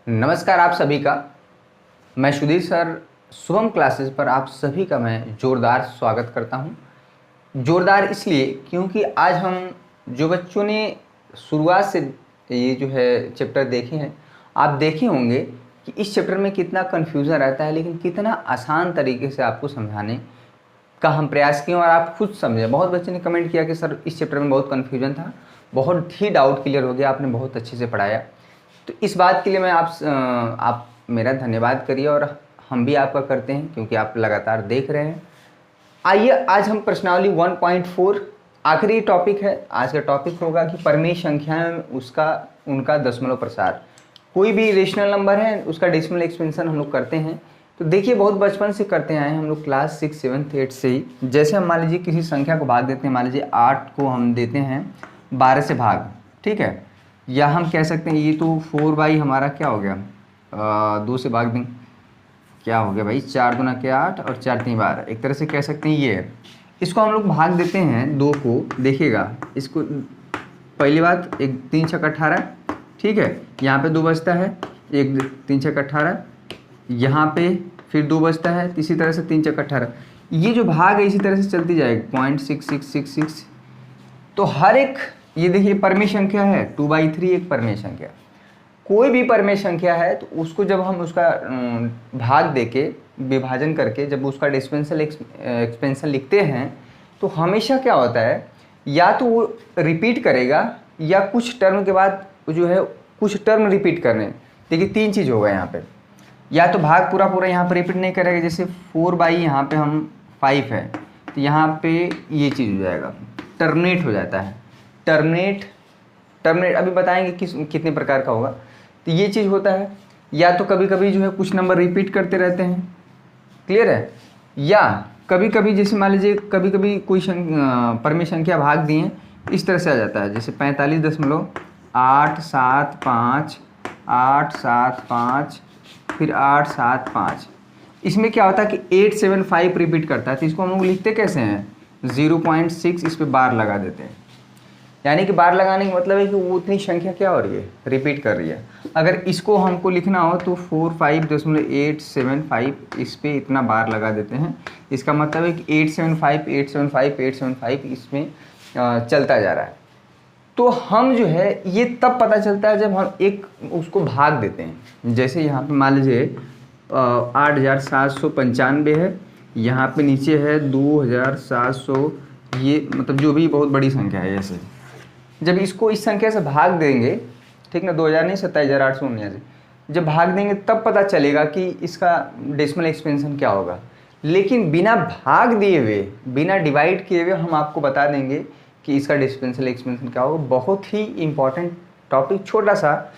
नमस्कार आप सभी का। मैं सुधीर सर शुभम क्लासेस पर आप सभी का मैं ज़ोरदार स्वागत करता हूं। ज़ोरदार इसलिए क्योंकि आज हम जो बच्चों ने शुरुआत से ये जो है चैप्टर देखे हैं, आप देखे होंगे कि इस चैप्टर में कितना कन्फ्यूज़न रहता है, लेकिन कितना आसान तरीके से आपको समझाने का हम प्रयास किए और आप खुद समझे। बहुत बच्चे ने कमेंट किया कि सर इस चैप्टर में बहुत कन्फ्यूजन था, बहुत ही डाउट क्लियर हो गया, आपने बहुत अच्छे से पढ़ाया। तो इस बात के लिए मैं आप मेरा धन्यवाद करिए और हम भी आपका करते हैं क्योंकि आप लगातार देख रहे हैं। आइए आज हम प्रश्नावली 1.4 आखिरी टॉपिक है। आज का टॉपिक होगा कि परमेय संख्याएं उनका दशमलव प्रसार। कोई भी रेशनल नंबर है उसका डेसिमल एक्सपेंशन हम लोग करते हैं। तो देखिए बहुत बचपन से करते आए हैं हम लोग, क्लास 6, 7, 8 से ही। जैसे हम मान लीजिए किसी संख्या को भाग देते हैं, मान लीजिए 8 को हम देते हैं 12 से भाग, ठीक है। या हम कह सकते हैं ये तो 4 हमारा क्या हो गया, 2 से भाग दें, क्या हो गया भाई, 4 दूना क्या 8 और 4 3 12। एक तरह से कह सकते हैं ये है। इसको हम लोग भाग देते हैं 2 को, देखिएगा इसको। पहली बात, 1 3 6 18, ठीक है। यहाँ पे 2 बचता है, 1 3 6 18, यहाँ पे फिर 2 बचता है, इसी तरह से 3 6 18। ये जो भाग है इसी तरह से चलती जाएगी, 0.6666। तो हर एक, ये देखिए परमेय संख्या है, 2/3 एक परमेय संख्या। कोई भी परमेय संख्या है तो उसको जब हम उसका भाग देके विभाजन करके जब उसका डिस्पेंसल एक्सपेंशन लिखते हैं तो हमेशा क्या होता है, या तो वो रिपीट करेगा या कुछ टर्म के बाद जो है कुछ टर्म रिपीट करने। देखिए 3 चीज़ होगा यहाँ पे, या तो भाग पूरा पूरा यहाँ पे रिपीट नहीं करेगा, जैसे 4 यहाँ पे हम 5 है तो यहाँ पे ये चीज़ हो जाएगा, टर्मिनेट हो जाता है। टर्मिनेट अभी बताएंगे कितने प्रकार का होगा। तो ये चीज़ होता है। या तो कभी कभी जो है कुछ नंबर रिपीट करते रहते हैं, क्लियर है। या कभी कभी जैसे मान लीजिए कभी कभी कोई परमेय संख्या भाग दिए इस तरह से आ जाता है, जैसे 45.875 875 फिर 875। इसमें क्या होता है कि 875 रिपीट करता है। तो इसको हम लोग लिखते कैसे हैं, 0.6 इस पर बार लगा देते हैं। यानी कि बार लगाने का मतलब है कि वो उतनी संख्या क्या हो रही है, रिपीट कर रही है। अगर इसको हमको लिखना हो तो 45.875 इस पर इतना बार लगा देते हैं। इसका मतलब है कि 875 875 875 इसमें चलता जा रहा है। तो हम जो है ये तब पता चलता है जब हम एक उसको भाग देते हैं। जैसे यहाँ पे मान लीजिए 8795 है, यहाँ पे नीचे है 2700, ये मतलब जो भी बहुत बड़ी संख्या है। ऐसे जब इसको इस संख्या से भाग देंगे, ठीक ना, 2000 नहीं 27879 जब भाग देंगे तब पता चलेगा कि इसका डेसिमल एक्सपेंशन क्या होगा। लेकिन बिना भाग दिए हुए, बिना डिवाइड किए हुए हम आपको बता देंगे कि इसका डिस्पेंसल एक्सपेंशन क्या होगा। बहुत ही इंपॉर्टेंट टॉपिक, छोटा सा,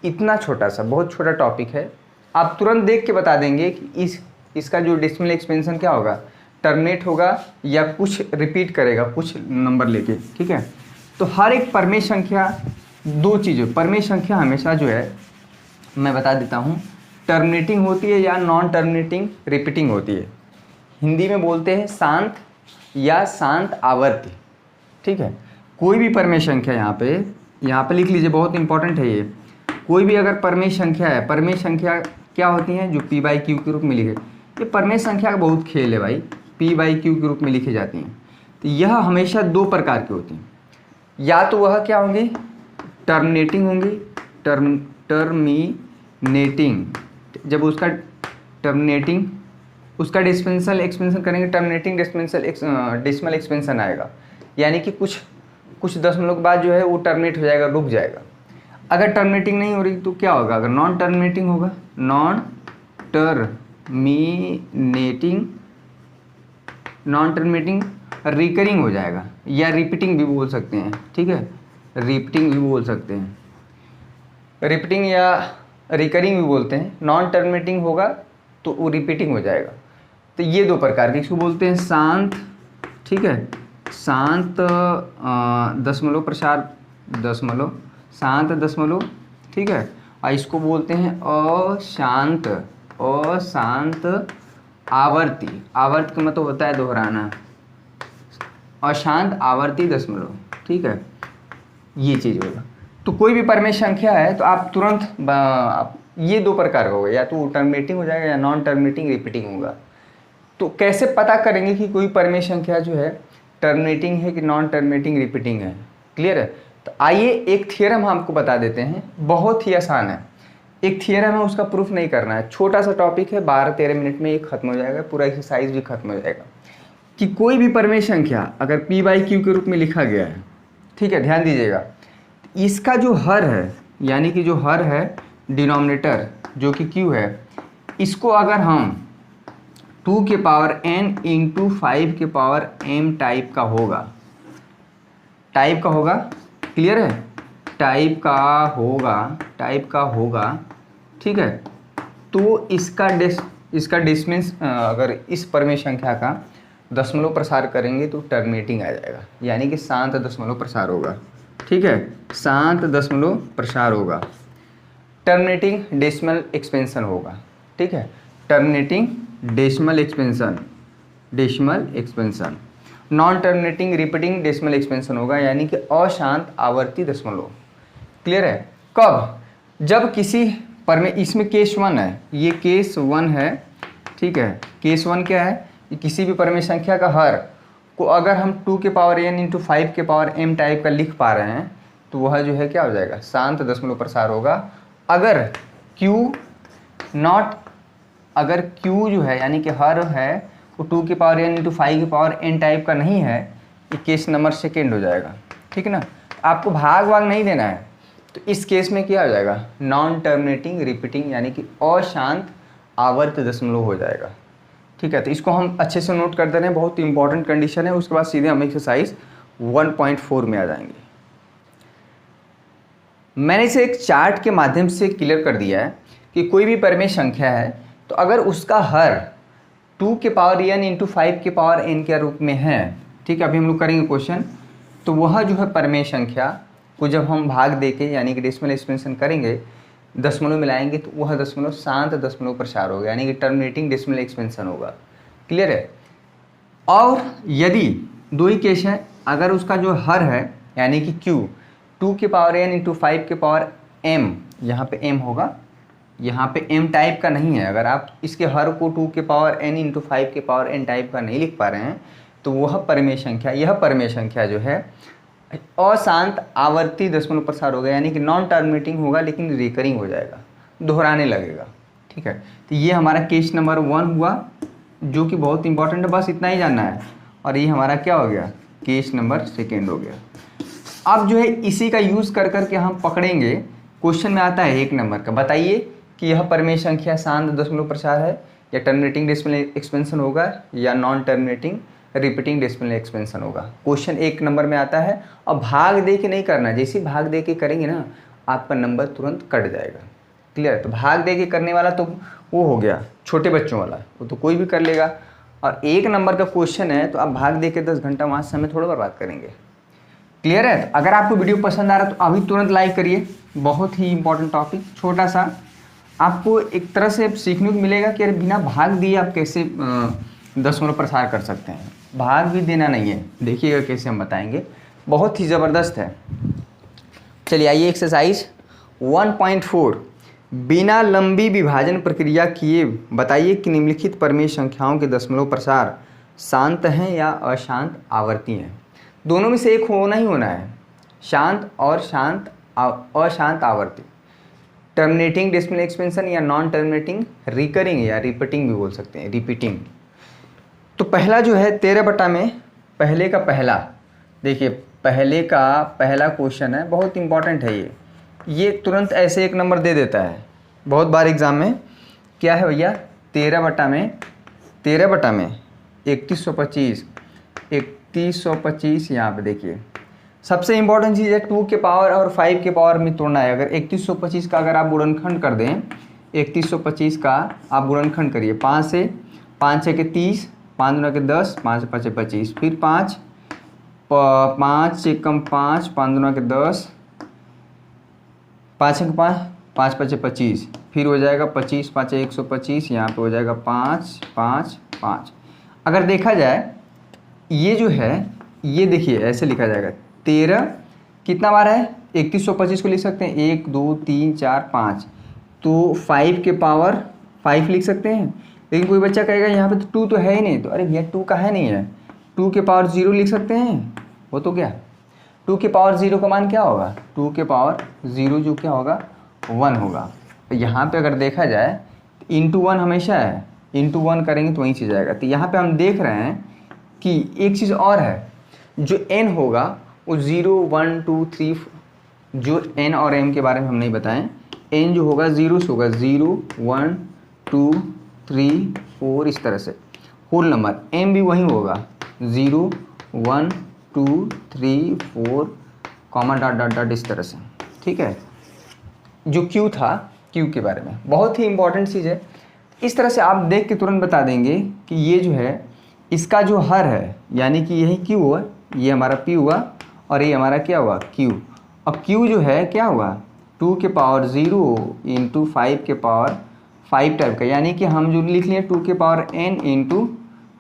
इतना छोटा सा बहुत छोटा टॉपिक है। आप तुरंत देख के बता देंगे कि इसका जो डेसिमल एक्सपेंशन क्या होगा, टर्मिनेट होगा या कुछ रिपीट करेगा कुछ नंबर लेके, ठीक है। तो हर एक परमेय संख्या, 2 चीज़ें, परमेय संख्या हमेशा जो है मैं बता देता हूँ, टर्मिनेटिंग होती है या नॉन टर्मिनेटिंग रिपीटिंग होती है। हिंदी में बोलते हैं शांत या शांत आवर्ती, ठीक है। कोई भी परमेय संख्या यहाँ पे लिख लीजिए, बहुत इंपॉर्टेंट है ये। कोई भी अगर परमेय संख्या है, परमेय संख्या क्या होती हैं जो P/Q के रूप में लिखे, ये परमेय संख्या का बहुत खेल है भाई, P/Q के रूप में लिखी जाती हैं। तो यह हमेशा 2 प्रकार की होती हैं। या तो वह क्या होंगी, टर्मिनेटिंग होंगी, टर्मिनेटिंग। जब उसका टर्मिनेटिंग उसका डिस्पेंसल एक्सपेंशन करेंगे, टर्मिनेटिंग डेसिमल एक्सपेंशन आएगा। यानी कि कुछ दशमलव के बाद जो है वो टर्मिनेट हो जाएगा, रुक जाएगा। अगर टर्मिनेटिंग नहीं हो रही तो क्या होगा, अगर नॉन टर्मिनेटिंग होगा, नॉन टर्मिनेटिंग रिकरिंग हो जाएगा, या रिपीटिंग भी बोल सकते हैं, ठीक है। रिपीटिंग भी बोल सकते हैं, रिपीटिंग या रिकरिंग भी बोलते हैं। नॉन टर्मिनेटिंग होगा तो वो रिपीटिंग हो जाएगा। तो ये 2 प्रकार के, इसको बोलते हैं शांत, ठीक है, शांत दशमलव प्रसार, शांत दशमलव, ठीक है। और इसको बोलते हैं अशांत आवर्ती। आवर्त का मतलब होता है दोहराना, अशांत आवर्ती दशमलव, ठीक है। ये चीज़ होगा। तो कोई भी परमेय संख्या है तो आप तुरंत आप ये दो प्रकार का होगा, या तो टर्मिनेटिंग हो जाएगा या नॉन टर्मिनेटिंग रिपीटिंग होगा। तो कैसे पता करेंगे कि कोई परिमेय संख्या जो है टर्मिनेटिंग है कि नॉन टर्मिनेटिंग रिपीटिंग है? क्लियर है? तो आइए एक थियरम हम आपको बता देते हैं, बहुत ही आसान है। एक थियरम है, उसका प्रूफ नहीं करना है, छोटा सा टॉपिक है, 12-13 मिनट में ये खत्म हो जाएगा, पूरा एक्सरसाइज भी खत्म हो जाएगा। कि कोई भी परिमेय संख्या अगर p बाई क्यू के रूप में लिखा गया है, ठीक है, ध्यान दीजिएगा, इसका जो हर है, यानी कि जो हर है डिनोमिनेटर जो कि q है, इसको अगर हम 2 के पावर n इंटू 5 के पावर m टाइप का होगा, क्लियर है, टाइप का होगा, ठीक है, तो इसका डिस्टेंस अगर इस परिमेय संख्या का दशमलव प्रसार करेंगे तो टर्मिनेटिंग आ जाएगा, यानी कि शांत दशमलव प्रसार होगा, ठीक है, शांत दशमलव प्रसार होगा, टर्मिनेटिंग डेसिमल एक्सपेंशन होगा, ठीक है, terminating decimal expansion, non terminating repeating decimal expansion होगा, यानी कि अशांत आवर्ती दशमलव। क्लियर है? कब? जब किसी परिमेय, इसमें केस 1 है, ये केस 1 है, ठीक है, केस 1 क्या है कि किसी भी परिमेय संख्या का हर को अगर हम 2 के पावर n इंटू 5 के पावर m टाइप का लिख पा रहे हैं तो वह जो है क्या हो जाएगा, शांत दशमलव प्रसार होगा। अगर q जो है यानी कि हर है वो 2 के पावर n इंटू 5 के पावर n टाइप का नहीं है, ये केस नंबर सेकेंड हो जाएगा, ठीक है ना। आपको भाग नहीं देना है, तो इस केस में क्या हो जाएगा, नॉन टर्मिनेटिंग रिपीटिंग यानी कि अशांत आवर्त दशमलव हो जाएगा, ठीक है। तो इसको हम अच्छे से नोट कर दे रहे हैं, बहुत इंपॉर्टेंट कंडीशन है। उसके बाद सीधे हम एक्सरसाइज 1.4 में आ जाएंगे। मैंने इसे एक चार्ट के माध्यम से क्लियर कर दिया है कि कोई भी परिमेय संख्या है तो अगर उसका हर 2 के पावर n इंटू 5 के पावर n के रूप में है, ठीक है, अभी हम लोग करेंगे क्वेश्चन, तो वह जो है परिमेय संख्या को जब हम भाग दे के यानी कि डेसिमल एक्सपेंशन करेंगे, दशमलव मिलाएंगे, तो वह दशमलव शांत दशमलव प्रसार होगा, यानी कि टर्मिनेटिंग डेसिमल एक्सपेंशन होगा। क्लियर है? और यदि दो ही केस है, अगर उसका जो हर है यानी कि q 2 के पावर n इंटू 5 के पावर m, यहाँ पे m होगा, यहाँ पे m टाइप का नहीं है, अगर आप इसके हर को 2 के पावर n इंटू 5 के पावर n टाइप का नहीं लिख पा रहे हैं, तो वह परिमेय संख्या, यह परिमेय संख्या जो है अशांत आवर्ती दशमलव प्रसार होगा, यानी कि नॉन टर्मिनेटिंग होगा लेकिन रिकरिंग हो जाएगा, दोहराने लगेगा, ठीक है। तो ये हमारा केस नंबर 1 हुआ, जो कि बहुत इंपॉर्टेंट है, बस इतना ही जानना है। और ये हमारा क्या हो गया, केस नंबर सेकेंड हो गया। अब जो है इसी का यूज़ कर करके हम पकड़ेंगे, क्वेश्चन में आता है 1 नंबर का, बताइए कि यह परिमेय संख्या शांत दशमलव प्रसार है या टर्मिनेटिंग डेसिमल एक्सपेंशन होगा या non terminating repeating decimal expansion होगा। क्वेश्चन 1 नंबर में आता है। और भाग दे के नहीं करना, जैसे भाग दे के करेंगे ना आपका नंबर तुरंत कट जाएगा। क्लियर? तो भाग दे के करने वाला तो वो हो गया छोटे बच्चों वाला, वो तो कोई भी कर लेगा। और 1 नंबर का क्वेश्चन है तो आप भाग दे के 10 घंटा वहाँ समय थोड़ा बर्बाद करेंगे। क्लियर है? तो अगर आपको वीडियो पसंद आ रहा है तो अभी तुरंत लाइक करिए। बहुत ही इंपॉर्टेंट टॉपिक, छोटा सा, आपको एक तरह से सीखने को मिलेगा कि बिना भाग दिए आप कैसे दशमलव प्रसार कर सकते हैं। भाग भी देना नहीं है, देखिएगा कैसे हम बताएंगे, बहुत ही ज़बरदस्त है। चलिए आइए एक्सरसाइज 1.4, बिना लंबी विभाजन प्रक्रिया किए बताइए कि निम्नलिखित परिमेय संख्याओं के दशमलव प्रसार शांत हैं या अशांत आवर्ती हैं। दोनों में से एक होना ही होना है, शांत और अशांत आवर्ती, टर्मिनेटिंग डेसिमल एक्सपेंशन या नॉन टर्मिनेटिंग रिकरिंग या रिपीटिंग भी बोल सकते हैं, रिपीटिंग। तो पहला जो है 13 बटा में पहले का पहला, देखिए पहले का पहला क्वेश्चन है, बहुत इंपॉर्टेंट है ये तुरंत ऐसे 1 नंबर दे देता है बहुत बार एग्जाम में। क्या है भैया, 13 बटा में 3125 यहाँ पे देखिए। सबसे इंपॉर्टेंट चीज़ है 2 के पावर और 5 के पावर में तोड़ना है। अगर 3125 का अगर आप गुणनखंड कर दें, 3125 का आप गुणनखंड करिए, 5 से 5 6 के 30, 5 9 के 10, 5 5 25, फिर 5 एकम 5, 5 9 के 10, 5 एक 5, 5 5 25, फिर हो जाएगा 25 5 125, यहाँ पे हो जाएगा 5 5 5। अगर देखा जाए ये जो है, ये देखिए ऐसे लिखा जाएगा, 13 कितना बार है, 3125 को लिख सकते हैं 1 2 3 4 5, तो 5 के पावर 5 लिख सकते हैं। लेकिन कोई बच्चा कहेगा यहाँ पे तो 2 तो है ही नहीं, तो अरे भैया 2 कहाँ नहीं है, 2 के पावर 0 लिख सकते हैं। वो तो क्या 2 के पावर 0 का मान क्या होगा, 2 के पावर 0 जो क्या होगा 1 होगा। तो यहाँ पे अगर देखा जाए इंटू 1 हमेशा है, इंटू 1 करेंगे तो वहीं चीज़ आएगा। तो यहाँ पे हम देख रहे हैं कि एक चीज़ और है, जो n होगा वो 0 1 2 3, जो n और m के बारे में हम नहीं बताएं, n जो होगा 0 से होगा 0 1 2 3 4 इस तरह से होल नंबर, m भी वही होगा 0 1 2 3 4 कॉमा डॉट डॉट डॉट इस तरह से। ठीक है, जो q था, q के बारे में बहुत ही इंपॉर्टेंट चीज़ है। इस तरह से आप देख के तुरंत बता देंगे कि ये जो है इसका जो हर है, यानी कि यही q हुआ, ये हमारा p हुआ और ये हमारा क्या हुआ q। अब q जो है क्या हुआ 2 के पावर 0 इंटू 5 के पावर 5 टाइप का, यानी कि हम जो लिख लिए 2 के पावर n इंटू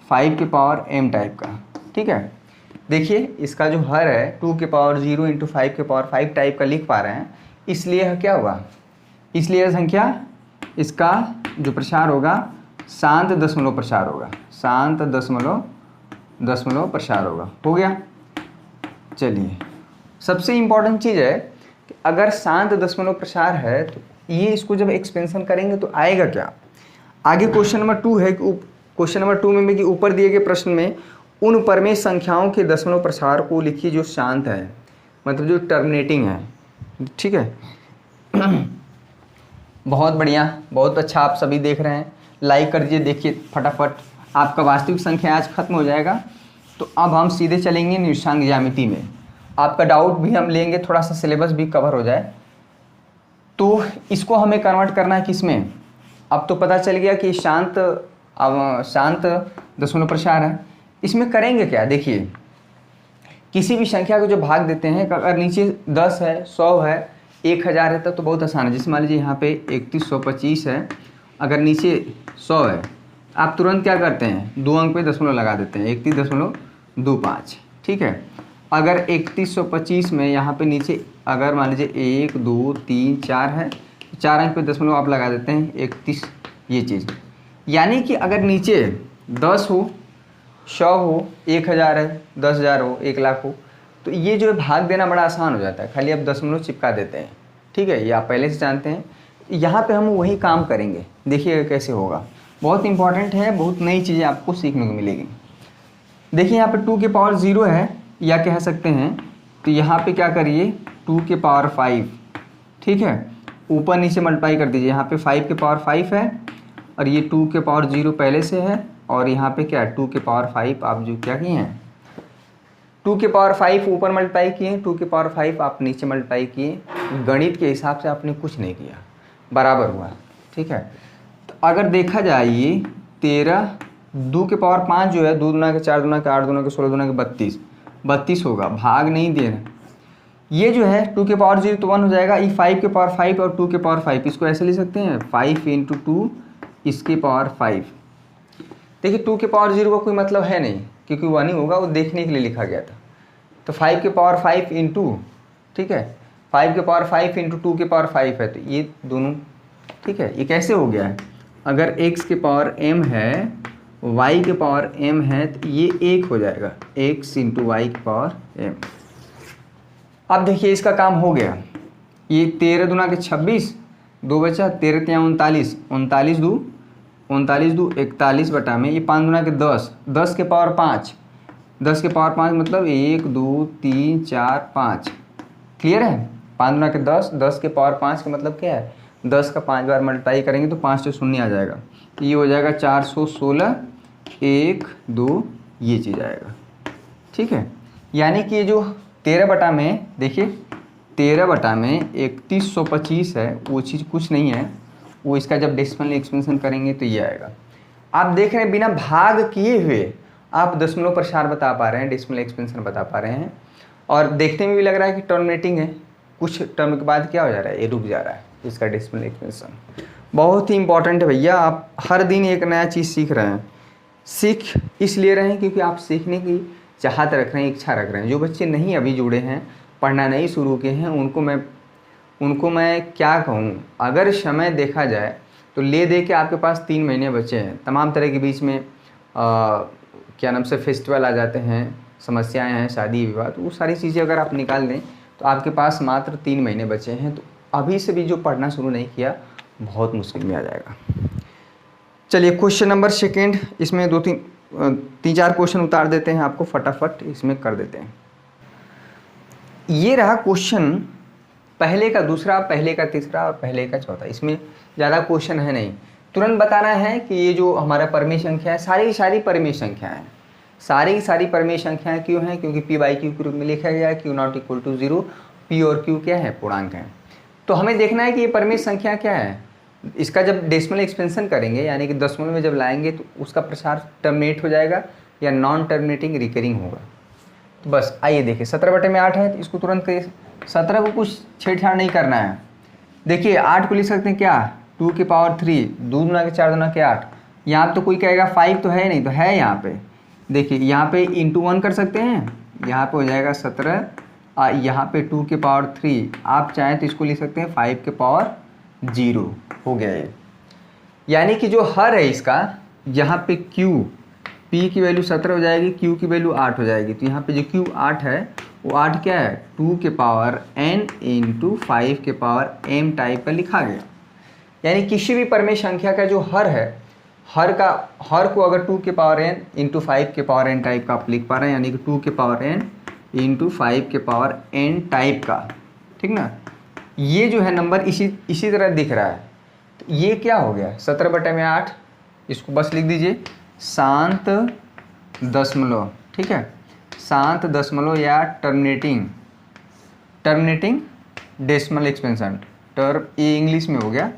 5 के पावर m टाइप का। ठीक है, देखिए इसका जो हर है 2 के पावर 0 इंटू 5 के पावर 5 टाइप का लिख पा रहे हैं, इसलिए यह क्या हुआ, इसलिए यह संख्या इसका जो प्रसार होगा शांत दशमलव प्रसार होगा, शांत दशमलव प्रसार होगा। हो गया। चलिए, सबसे इम्पॉर्टेंट चीज़ है कि अगर शांत दशमलव प्रसार है तो ये इसको जब एक्सपेंशन करेंगे तो आएगा क्या। आगे क्वेश्चन नंबर 2 है कि क्वेश्चन नंबर 2 में कि ऊपर दिए गए प्रश्न में उन परमेय संख्याओं के दशमलव प्रसार को लिखिए जो शांत है, मतलब जो टर्मिनेटिंग है। ठीक है बहुत बढ़िया, बहुत अच्छा, आप सभी देख रहे हैं, लाइक कर दीजिए। देखिए फटाफट आपका वास्तविक संख्या आज खत्म हो जाएगा। तो अब हम सीधे चलेंगे निर्देशांक ज्यामिति में। आपका डाउट भी हम लेंगे, थोड़ा सा सिलेबस भी कवर हो जाए। तो इसको हमें कन्वर्ट करना है किसमें, अब तो पता चल गया कि शांत दशमलव प्रसार है। इसमें करेंगे क्या, देखिए किसी भी संख्या को जो भाग देते हैं, अगर नीचे 10 है 100 है 1000 है तब तो बहुत आसान है। जैसे मान लीजिए यहाँ पे 3125 है, अगर नीचे 100 है, आप तुरंत क्या करते हैं 2 अंक पे दशमलव लगा देते हैं 31.25। ठीक है, अगर 3125 में यहाँ पे नीचे अगर मान लीजिए 1 2 3 4 है, 4 अंक पे दशमलव आप लगा देते हैं 31, ये चीज़। यानी कि अगर नीचे 10 हो 100 हो 1000 है 10,000 हो 1,00,000 हो, तो ये जो है भाग देना बड़ा आसान हो जाता है, खाली आप दशमलव चिपका देते हैं। ठीक है, ये आप पहले से जानते हैं। यहाँ पे हम वही काम करेंगे, देखिए कैसे होगा, बहुत इंपॉर्टेंट है, बहुत नई चीज़ें आपको सीखने को मिलेगी। देखिए यहाँ पे 2 के पावर 0 है, या कह सकते हैं तो यहाँ पे क्या करिए 2 के पावर 5। ठीक है, ऊपर नीचे मल्टीप्लाई कर दीजिए, यहाँ पे 5 के पावर 5 है और ये 2 के पावर 0 पहले से है, और यहाँ पे क्या 2 के पावर 5 आप जो क्या किए हैं 2 के पावर 5 ऊपर मल्टीप्लाई किए, 2 के पावर 5 आप नीचे मल्टीप्लाई किए। गणित के हिसाब से आपने कुछ नहीं किया, बराबर हुआ। ठीक है, तो अगर देखा जाए ये 13 2 के पावर 5 जो है 2 दूना के 4 दूना के 8 दूना के 16 दूना के 32 होगा, भाग नहीं देना। ये जो है 2 के पावर 0 तो 1 हो जाएगा, ये 5 के पावर 5 और 2 के पावर 5, इसको ऐसे ले सकते हैं 5 इंटू 2 इसके पावर 5। देखिए 2 के पावर 0 का कोई मतलब है नहीं, क्योंकि 1 ही होगा, वो देखने के लिए लिखा गया था। तो 5 के पावर 5 इंटू, ठीक है 5 के पावर 5 इंटू 2 के पावर 5 है, तो ये दोनों। ठीक है, ये कैसे हो गया है, अगर x के पावर m है y के पावर m है तो ये 1 हो जाएगा, x इंटू वाई के पावर m। अब देखिए इसका काम हो गया, ये 13 दूना के 26, 2 बचा 13 3 39, 39 दू 41 बटा में ये 5 दूना के 10, 10 के पावर 5, 10 के पावर 5 मतलब 1 2 3 4 5। क्लियर है, 5 दूना के 10, 10 के पावर 5 का मतलब क्या है 10 का 5 बार मल्टीप्लाई करेंगे तो 5 से शून्य आ जाएगा, ये हो जाएगा 416 1 2, ये चीज़ आएगा। ठीक है, यानी कि जो 13 बटा में, देखिए 13 बटा में 3125 है, वो चीज़ कुछ नहीं है, वो इसका जब डेसिमल एक्सपेंशन करेंगे तो ये आएगा। आप देख रहे हैं बिना भाग किए हुए आप दशमलव प्रसार बता पा रहे हैं, डेसिमल एक्सपेंशन बता पा रहे हैं, और देखने में भी लग रहा है कि टर्मिनेटिंग है, कुछ टर्म के बाद क्या हो जा रहा है, ये रुक जा रहा है, इसका डेसिमल एक्सपेंशन। बहुत ही इंपॉर्टेंट है भैया, आप हर दिन एक नया चीज़ सीख रहे हैं, सीख इसलिए रहे हैं क्योंकि आप सीखने की चाहत रख रहे हैं, इच्छा रख रहे हैं। जो बच्चे नहीं अभी जुड़े हैं, पढ़ना नहीं शुरू किए हैं, उनको मैं उनको मैं क्या कहूँ, अगर समय देखा जाए तो ले दे के आपके पास 3 महीने बचे हैं। तमाम तरह के बीच में क्या नाम से फेस्टिवल आ जाते हैं, समस्याएं हैं, शादी विवाह, तो वो सारी चीज़ें अगर आप निकाल दें तो आपके पास मात्र 3 महीने बचे हैं। तो अभी से भी जो पढ़ना शुरू नहीं किया बहुत मुश्किल में आ जाएगा। चलिए क्वेश्चन नंबर सेकेंड, इसमें 2-3-4 क्वेश्चन उतार देते हैं, आपको फटाफट इसमें कर देते हैं। ये रहा क्वेश्चन, पहले का दूसरा, पहले का तीसरा और पहले का चौथा। इसमें ज़्यादा क्वेश्चन है नहीं, तुरंत बताना है कि ये जो हमारा परिमेय संख्या है सारी की सारी परिमेय संख्या है। सारी की सारी परिमेय संख्याएं क्यों हैं? क्योंकि p बाई क्यू के रूप में लिखा गया है, Q0 p और q क्या है? पूर्णांक है। तो हमें देखना है कि ये परिमेय संख्या क्या है। इसका जब डेसिमल एक्सपेंशन करेंगे यानी कि दशमलव में जब लाएंगे तो उसका प्रसार टर्मिनेट हो जाएगा या नॉन टर्मिनेटिंग रिकरिंग होगा। तो बस आइए देखिए, 17/8 है तो इसको तुरंत करिए। 17 को कुछ छेड़छाड़ नहीं करना है। देखिए 8 को लिख सकते हैं क्या? 2 की पावर 3, 2 दूना के 4 दूना के 8। यहाँ तो कोई कहेगा 5 तो है नहीं, तो है यहाँ पे। देखिए यहाँ पे इंटू 1 कर सकते हैं, यहाँ पे हो जाएगा 17, यहाँ पे 2 के पावर 3, आप चाहें तो इसको लिख सकते हैं 5 के पावर 0, हो गया ये। यानी कि जो हर है इसका, यहाँ पे q, p की वैल्यू 17 हो जाएगी, q की वैल्यू 8 हो जाएगी। तो यहाँ पे जो q 8 है वो 8 क्या है? 2 के पावर n इंटू 5 के पावर m टाइप का लिखा गया। यानी किसी भी परिमेय संख्या का जो हर है, हर को अगर 2 के पावर n इंटू 5 के पावर n टाइप का आप लिख पा रहे हैं, यानी कि 2 के पावर n इंटू 5 के पावर n टाइप का, ठीक ना। ये जो है नंबर इसी तरह दिख रहा है। तो ये क्या हो गया? 17/8, इसको बस लिख दीजिए शांत दशमलव, ठीक है, शांत दशमलव या टर्मिनेटिंग डेसिमल एक्सपेंशन। ये इंग्लिश में हो गया।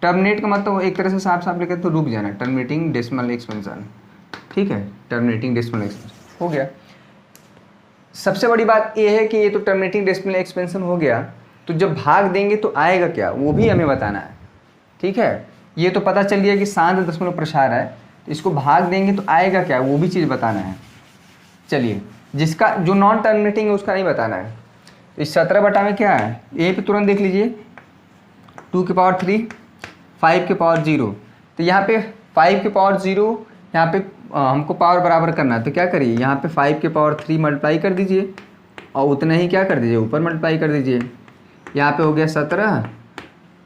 टर्मिनेट का मतलब एक तरह से साफ साफ लिखे तो रुक जाना, टर्मिनेटिंग डेसिमल एक्सपेंशन, ठीक है, टर्मिनेटिंग डेसिमल एक्सपेंशन हो गया। सबसे बड़ी बात ये है कि ये तो टर्मिनेटिंग डेसिमल एक्सपेंशन हो गया, तो जब भाग देंगे तो आएगा क्या वो भी हमें बताना है, ठीक है। ये तो पता चल गया कि शांत दशमलव प्रसार है, तो इसको भाग देंगे तो आएगा क्या वो भी चीज़ बताना है। चलिए, जिसका जो नॉन टर्मिनेटिंग है उसका नहीं बताना है। तो इस 17 में क्या है, ए पे तुरंत देख लीजिए, 2 के पावर 3, 5 के पावर 0। तो यहाँ पे 5 के पावर 0, यहाँ पे हमको पावर बराबर करना है, तो क्या करिए, यहाँ पे 5 के पावर 3 मल्टीप्लाई कर दीजिए और उतना ही क्या कर दीजिए, ऊपर मल्टीप्लाई कर दीजिए। यहाँ पे हो गया 17,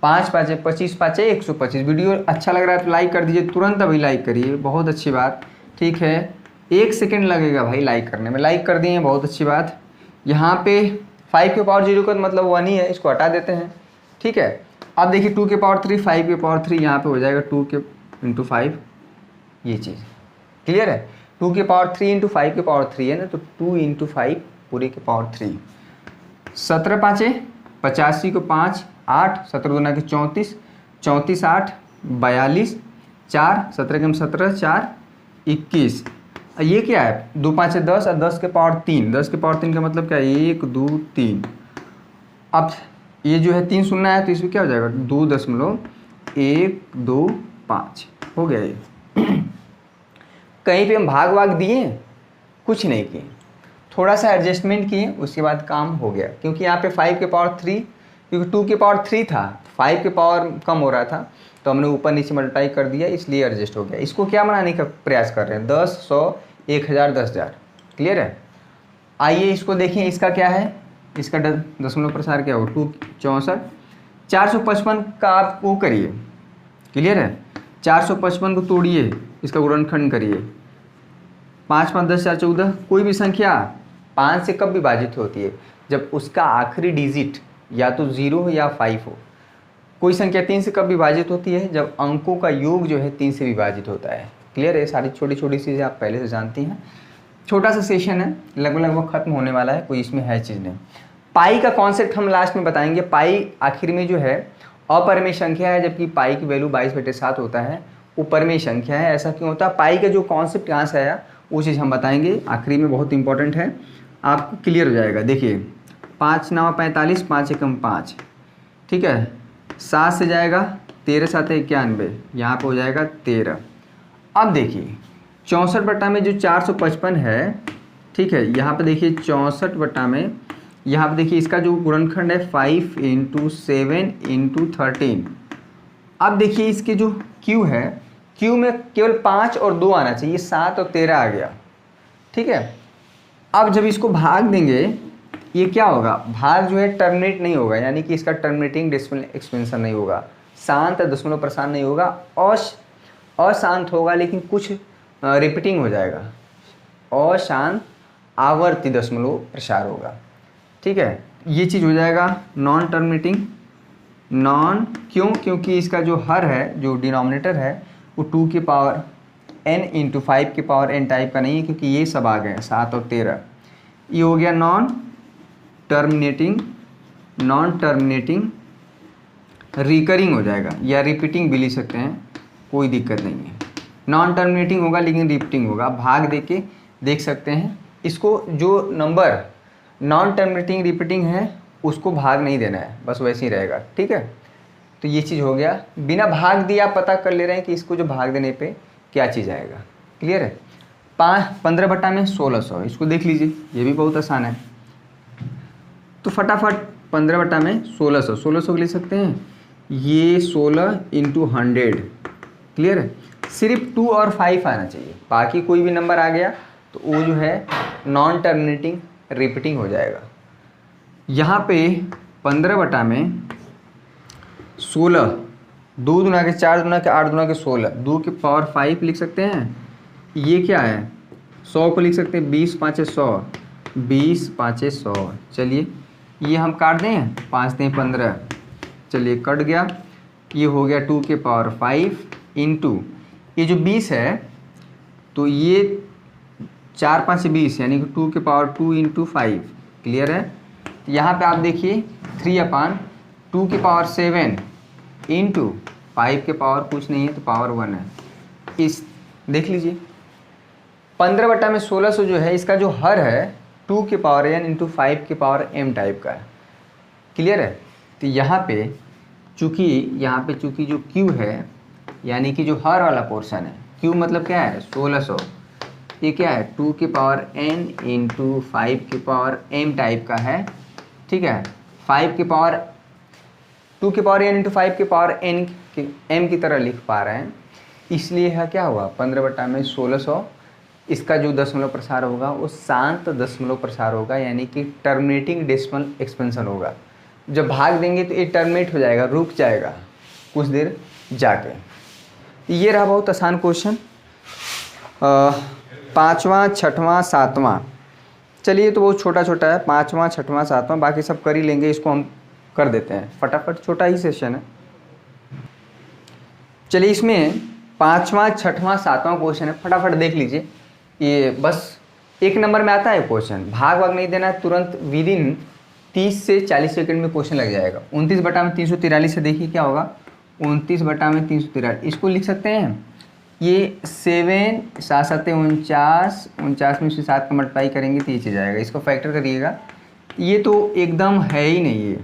5 5 25 5 125। वीडियो अच्छा लग रहा है तो लाइक कर दीजिए, तुरंत अभी लाइक करिए, बहुत अच्छी बात, ठीक है। 1 सेकेंड लगेगा भाई लाइक करने में, लाइक कर दिए, बहुत अच्छी बात। यहाँ पे 5 के पावर 0 का मतलब 1 ही है, इसको हटा देते हैं, ठीक है। अब देखिए 2 के पावर 3, 5 के पावर 3, यहाँ पे हो जाएगा 2 के इंटू 5, ये चीज़ क्लियर है। 2 के पावर 3 इंटू 5 के पावर 3 है ना, तो 2 इंटू 5 पूरे के पावर 3। 17 5 85 को 5 8, 17 दूना के 34, 34 8 42, 4 17 के 17, 4 21। ये क्या है, 2 5 10 और 10 के पावर 3, 10 के पावर 3 का मतलब क्या है, 1 2 3। अब ये जो है 3 सुनना है तो इसमें क्या हो जाएगा, 2.125 हो गया ये। कहीं पे हम भाग दिए, कुछ नहीं किए, थोड़ा सा एडजस्टमेंट किए, उसके बाद काम हो गया। क्योंकि यहाँ पे 5 के पावर 3, क्योंकि 2 के पावर 3 था, 5 के पावर कम हो रहा था, तो हमने ऊपर नीचे मल्टीप्लाई कर दिया, इसलिए एडजस्ट हो गया। इसको क्या बनाने का प्रयास कर रहे हैं, 10 100 1000 10,000, क्लियर है। आइए इसको देखें, इसका क्या है, इसका दशमलव प्रसार क्या हो, 2 64, 455 का आप वो करिए, क्लियर है। 455 को तोड़िए, इसका गुणनखंड करिए, 5 5 10 4 14। कोई भी संख्या 5 से कब विभाजित होती है, जब उसका आखिरी डिजिट या तो 0 हो या 5 हो। कोई संख्या 3 से कब विभाजित होती है, जब अंकों का योग जो है 3 से विभाजित होता है, क्लियर है। सारी छोटी छोटी चीज़ें आप पहले से जानती हैं। छोटा सा सेशन है, लगभग खत्म होने वाला है, कोई इसमें है चीज़ नहीं। पाई का कॉन्सेप्ट हम लास्ट में बताएंगे। पाई आखिर में जो है अपरिमेय संख्या है, जबकि पाई की वैल्यू 22/7 होता है, वो परिमेय संख्या है। ऐसा क्यों होता है, पाई का जो कॉन्सेप्ट कहाँ से आया वो चीज़ हम बताएंगे आखिरी में, बहुत इंपॉर्टेंट है, आपको क्लियर हो जाएगा। देखिए 5 9 45, 5 1 5, ठीक है। 7 से जाएगा 13 7 91, यहाँ पर हो जाएगा 13। अब देखिए 64 बटा में जो 455 है, ठीक है, यहाँ पे देखिए 64 बटा में यहाँ पे देखिए इसका जो गुणनखंड है 5 इंटू 7 इंटू 13। अब देखिए इसके जो क्यू है, क्यू में केवल 5 और 2 आना चाहिए, 7 और 13 आ गया। ठीक है, अब जब इसको भाग देंगे ये क्या होगा, भाग जो है टर्मिनेट नहीं होगा, यानी कि इसका टर्मिनेटिंग डेसिमल एक्सपेंशन नहीं होगा, शांत दशमलव प्रसार नहीं होगा, अशांत होगा लेकिन कुछ रिपीटिंग हो जाएगा, अशांत आवर्ती दशमलव प्रसार होगा। ठीक है, ये चीज़ हो जाएगा नॉन टर्मिनेटिंग। नॉन क्यों, क्योंकि इसका जो हर है, जो डिनोमिनेटर है वो 2 की पावर n इंटू 5 की पावर n टाइप का नहीं है, क्योंकि ये सब आ गए 7 और 13। ये हो गया non terminating. Non terminating recurring हो जाएगा, या रिपीटिंग भी लिख सकते हैं, कोई दिक्कत नहीं है। नॉन टर्मिनेटिंग होगा लेकिन रिपीटिंग होगा, भाग दे के देख सकते हैं इसको। जो नंबर नॉन टर्मिनेटिंग रिपीटिंग है उसको भाग नहीं देना है, बस वैसे ही रहेगा। ठीक है, तो ये चीज़ हो गया। बिना भाग दिए आप पता कर ले रहे हैं कि इसको जो भाग देने पे क्या चीज़ आएगा। क्लियर है। 15 बटा में 1600, इसको देख लीजिए, ये भी बहुत आसान है। तो फटाफट 15 बटा में 1600, 1600 को लिख सकते हैं, ये 16 इंटू 100। क्लियर है, सिर्फ 2 और 5 आना चाहिए, बाकी कोई भी नंबर आ गया तो वो जो है नॉन टर्मिनेटिंग रिपीटिंग हो जाएगा। यहाँ पे 15 बटा में 16, 2 दूना के 4 दूना के 8 दूना के 16, 2 की पावर 5 लिख सकते हैं। ये क्या है, 100 को लिख सकते हैं, 20 पाँचे 100, 20 पाँचे 100। चलिए ये हम काट दें, 5 दें 15, चलिए कट गया। ये हो गया 2 के पावर 5 इंटू ये जो 20 है, तो ये 4 5 20, यानी कि 2 के पावर 2 इंटू 5। क्लियर है। यहाँ पे आप देखिए 3/2 की पावर 7 इंटू 5 के पावर कुछ नहीं है तो पावर 1 है। इस देख लीजिए 15 बटा में 1600 जो है, इसका जो हर है 2 के पावर n इंटू 5 के पावर m टाइप का है। क्लियर है। तो यहाँ पे चूँकि जो q है, यानी कि जो हर वाला पोर्शन है, q मतलब क्या है 1600, ये क्या है 2 के पावर n इंटू 5 के पावर m टाइप का है। ठीक है, 5 के पावर 2 के पावर n इंटू 5 के पावर n के m की तरह लिख पा रहे हैं, इसलिए है क्या हुआ 15 बटा में 1600। इसका जो दशमलव प्रसार होगा वो शांत दशमलव प्रसार होगा, यानी कि टर्मिनेटिंग डेसिमल एक्सपेंशन होगा। जब भाग देंगे तो ये टर्मिनेट हो जाएगा, रुक जाएगा कुछ देर जाके। ये रहा बहुत आसान क्वेश्चन। 5वां 6वां 7वां, चलिए तो बहुत छोटा छोटा है, 5वां 6वां 7वां, बाकी सब कर ही लेंगे। इसको हम कर देते हैं फटाफट, छोटा ही सेशन है। चलिए इसमें 5वां 6वां 7वां क्वेश्चन है, फटाफट देख लीजिए। ये बस 1 नंबर में आता है क्वेश्चन, भाग नहीं देना है, तुरंत विदिन 30 से 40 सेकंड में क्वेश्चन लग जाएगा। 29 बटा में 343 से देखिए क्या होगा, 29 बटा में 343, इसको लिख सकते हैं। ये 7 7 7 49, 49 में से 7 का मल्टीप्लाई करेंगे तो ये चीज़ आएगा। इसको फैक्टर करिएगा, ये तो एकदम है ही नहीं है,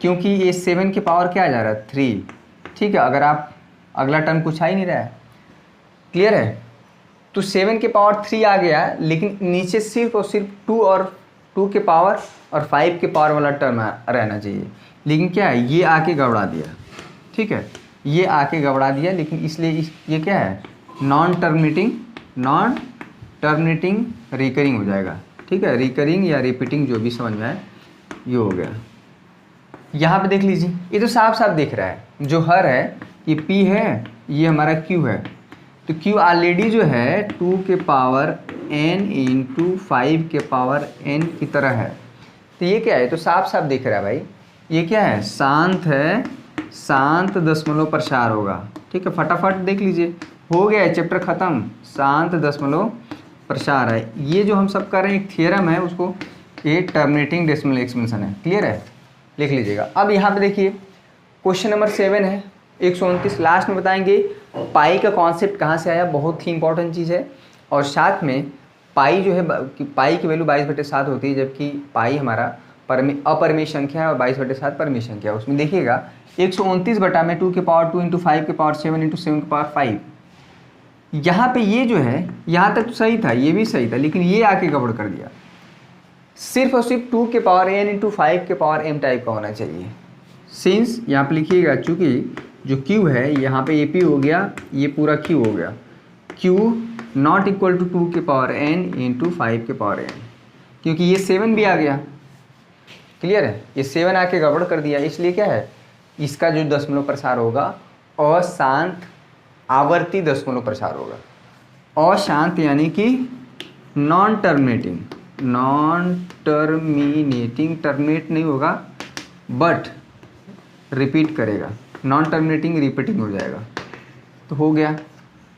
क्योंकि ये 7 के पावर क्या जा रहा है 3। ठीक है, अगर आप अगला टर्म कुछ आ ही नहीं रहा है। क्लियर है। तो 7 के पावर 3 आ गया, लेकिन नीचे सिर्फ और सिर्फ 2 और 2 के पावर और 5 के पावर वाला टर्म रहना चाहिए, लेकिन क्या है ये आके गड़बड़ा दिया। ठीक है, ये आके गड़बड़ा दिया, लेकिन इसलिए ये क्या है नॉन टर्मिनेटिंग रिकरिंग हो जाएगा। ठीक है, रिकरिंग या रिपीटिंग जो भी समझ में आए, ये हो गया। यहाँ पे देख लीजिए, ये तो साफ साफ दिख रहा है, जो हर है ये P है, ये हमारा Q है। तो Q ऑलरेडी जो है 2 के पावर n इंटू 5 के पावर n की तरह है। तो ये क्या है, तो साफ साफ दिख रहा है भाई, ये क्या है शांत है, शांत दशमलव प्रसार होगा। ठीक है, फटाफट देख लीजिए, हो गया है चैप्टर ख़त्म, शांत दशमलव प्रसार है। ये जो हम सब कर रहे हैं एक थियरम है, उसको ये टर्मिनेटिंग डेसिमल एक्सपेंशन है। क्लियर है, लिख लीजिएगा। अब यहाँ पे देखिए क्वेश्चन नंबर 7 है 129, लास्ट में बताएंगे पाई का कॉन्सेप्ट कहाँ से आया, बहुत ही इंपॉर्टेंट चीज़ है। और साथ में पाई जो है, पाई की वैल्यू 22/7 होती है, जबकि पाई हमारा अपरिमेय संख्या है और 22/7 परिमेय संख्या है। उसमें देखिएगा 129 बटा में 2 के पावर 2 इंटू 5 के पावर 7 इंटू 7 के पावर 5। यहाँ पे ये जो है, यहाँ तक तो सही था, ये भी सही था, लेकिन ये आके गड़बड़ कर दिया। सिर्फ और सिर्फ 2 के पावर n इंटू 5 के पावर m टाइप का होना चाहिए। सिंस यहाँ पे लिखिएगा, चूँकि जो q है यहाँ पे AP हो गया, ये पूरा q हो गया, q नॉट इक्वल टू 2 के पावर n इंटू 5 के पावर n, क्योंकि ये 7 भी आ गया। क्लियर है, ये 7 आके गड़बड़ कर दिया, इसलिए क्या है, इसका जो दशमलव प्रसार होगा अशांत आवर्ती दशमलव प्रसार होगा। अशांत यानी कि नॉन टर्मिनेटिंग, टर्मिनेट नहीं होगा बट रिपीट करेगा, नॉन टर्मिनेटिंग रिपीटिंग हो जाएगा, तो हो गया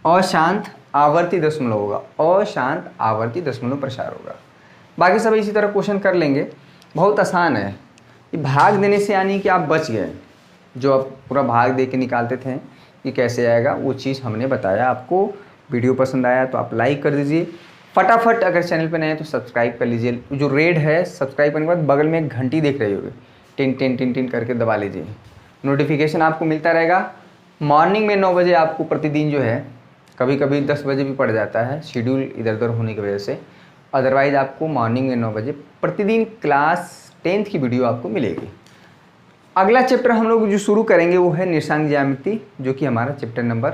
अशांत आवर्ती दशमलव होगा, अशांत आवर्ती दशमलव प्रसार होगा। बाकी सब इसी तरह क्वेश्चन कर लेंगे, बहुत आसान है। ये भाग देने से यानी कि आप बच गए, जो आप पूरा भाग दे के निकालते थे कि कैसे आएगा, वो चीज़ हमने बताया आपको। वीडियो पसंद आया तो आप लाइक कर दीजिए, फटाफट अगर चैनल पर नए हैं तो सब्सक्राइब कर लीजिए। जो रेड है सब्सक्राइब करने के बाद बगल में एक घंटी देख रही होगी, टिन टिन टिन टिन करके दबा लीजिए, नोटिफिकेशन आपको मिलता रहेगा। मॉर्निंग में 9 बजे आपको प्रतिदिन जो है, कभी कभी 10 बजे भी पड़ जाता है शेड्यूल इधर उधर होने की वजह से, अदरवाइज़ आपको मॉर्निंग में 9 बजे प्रतिदिन क्लास 10th की वीडियो आपको मिलेगी। अगला चैप्टर हम लोग जो शुरू करेंगे वो है निर्देशांक ज्यामिति, जो कि हमारा चैप्टर नंबर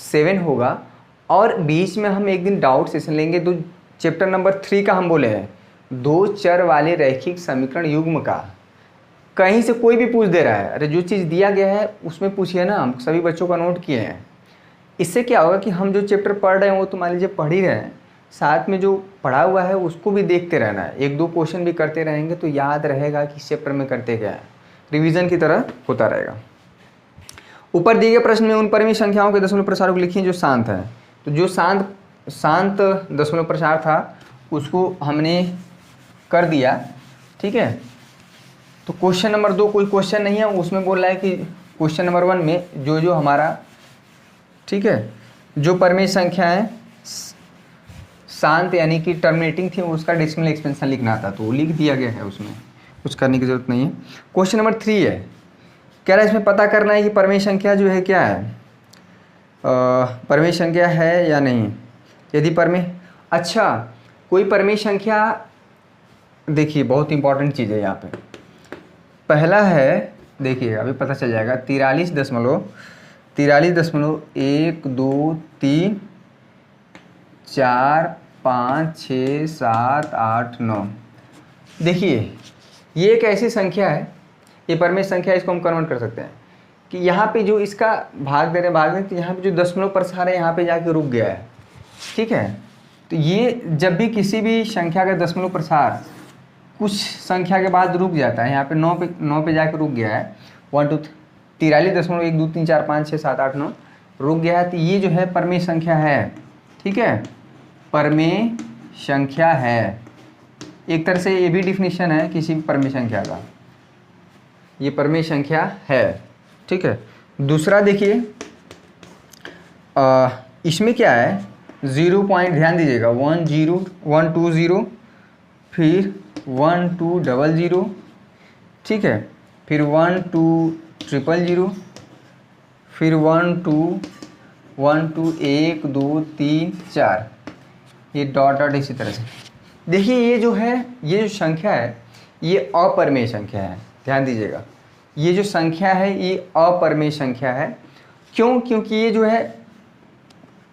7 होगा। और बीच में हम एक दिन डाउट सेशन लेंगे, तो चैप्टर नंबर 3 का हम बोले हैं 2 चर वाले रैखिक समीकरण युग्म का। कहीं से कोई भी पूछ दे रहा है, अरे जो चीज़ दिया गया है उसमें पूछिए ना, हम सभी बच्चों का नोट किए हैं। इससे क्या होगा कि हम जो चैप्टर पढ़ रहे हैं वो तो मान लीजिए पढ़ ही रहे हैं, साथ में जो पढ़ा हुआ है उसको भी देखते रहना है, 1-2 क्वेश्चन भी करते रहेंगे तो याद रहेगा कि इस चैप्टर में करते क्या है, रिवीजन की तरह होता रहेगा। ऊपर दिए गए प्रश्न में उन परिमित संख्याओं के दशमलव प्रसार को लिखिए जो शांत है। तो जो शांत दशमलव प्रसार था उसको हमने कर दिया, ठीक है। तो क्वेश्चन नंबर 2 कोई क्वेश्चन नहीं है, उसमें बोल रहा है कि क्वेश्चन नंबर 1 में जो हमारा, ठीक है, जो परिमित संख्या है शांत यानी कि टर्मिनेटिंग थी, उसका डेसिमल एक्सपेंशन लिखना था, तो वो लिख दिया गया है, उसमें कुछ करने की जरूरत नहीं है। क्वेश्चन नंबर 3 है, कह रहा है इसमें पता करना है कि परिमेय संख्या जो है क्या है, परिमेय संख्या है या नहीं। यदि परिमेय, अच्छा कोई परिमेय संख्या, देखिए बहुत इंपॉर्टेंट चीज़ है यहाँ पे। पहला है, देखिए अभी पता चल जाएगा, 43.123 4 5 6 7 8 9। देखिए ये एक ऐसी संख्या है, ये परिमेय संख्या, इसको हम कन्वर्ट कर सकते हैं कि यहाँ पे जो इसका भाग दे रहे तो यहाँ पे जो दशमलव प्रसार है यहाँ पे जाके रुक गया है, ठीक है। तो ये जब भी किसी भी संख्या का दशमलव प्रसार कुछ संख्या के बाद रुक जाता है, यहाँ पे 9 पे जाके रुक गया है, 1 2 43.1 2 3 4 5 6 7 8 9 रुक गया है, तो ये जो है परिमेय संख्या है, ठीक है, परिमेय संख्या है। एक तरह से ये भी डिफिनीशन है किसी भी परिमेय संख्या का, ये परिमेय संख्या है, ठीक है। दूसरा देखिए, इसमें क्या है, 0 पॉइंट, ध्यान दीजिएगा, 1 0 1 2 0, फिर 1 2 0 0, ठीक है, फिर 1 2 0 0, फिर 1 2 1 2 3 4, ये डॉट इसी तरह से। देखिए ये जो है, ये जो संख्या है ये अपरिमेय संख्या है, ध्यान दीजिएगा, ये जो संख्या है ये अपरिमेय संख्या है। क्यों? क्योंकि ये जो है,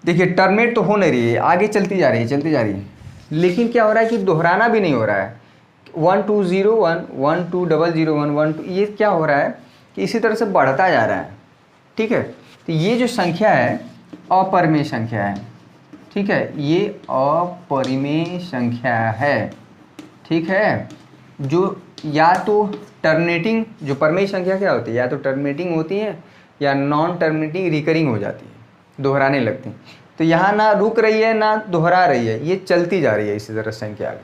देखिए टर्मिनेट तो हो नहीं रही है, आगे चलती जा रही है, लेकिन क्या हो रहा है कि दोहराना भी नहीं हो रहा है। 1 2 0 1 1 2 0 0 1 1 2, ये क्या हो रहा है कि इसी तरह से बढ़ता जा रहा है, ठीक है। तो ये जो संख्या है अपरिमेय संख्या है, ठीक है, ये अपरिमेय संख्या है, ठीक है। जो या तो टर्मिनेटिंग, जो परिमेय संख्या क्या होती है, या तो टर्मिनेटिंग होती है या नॉन टर्मिनेटिंग रिकरिंग हो जाती है, दोहराने लगती है। तो यहाँ ना रुक रही है ना दोहरा रही है, ये चलती जा रही है इसी तरह संख्या आगे,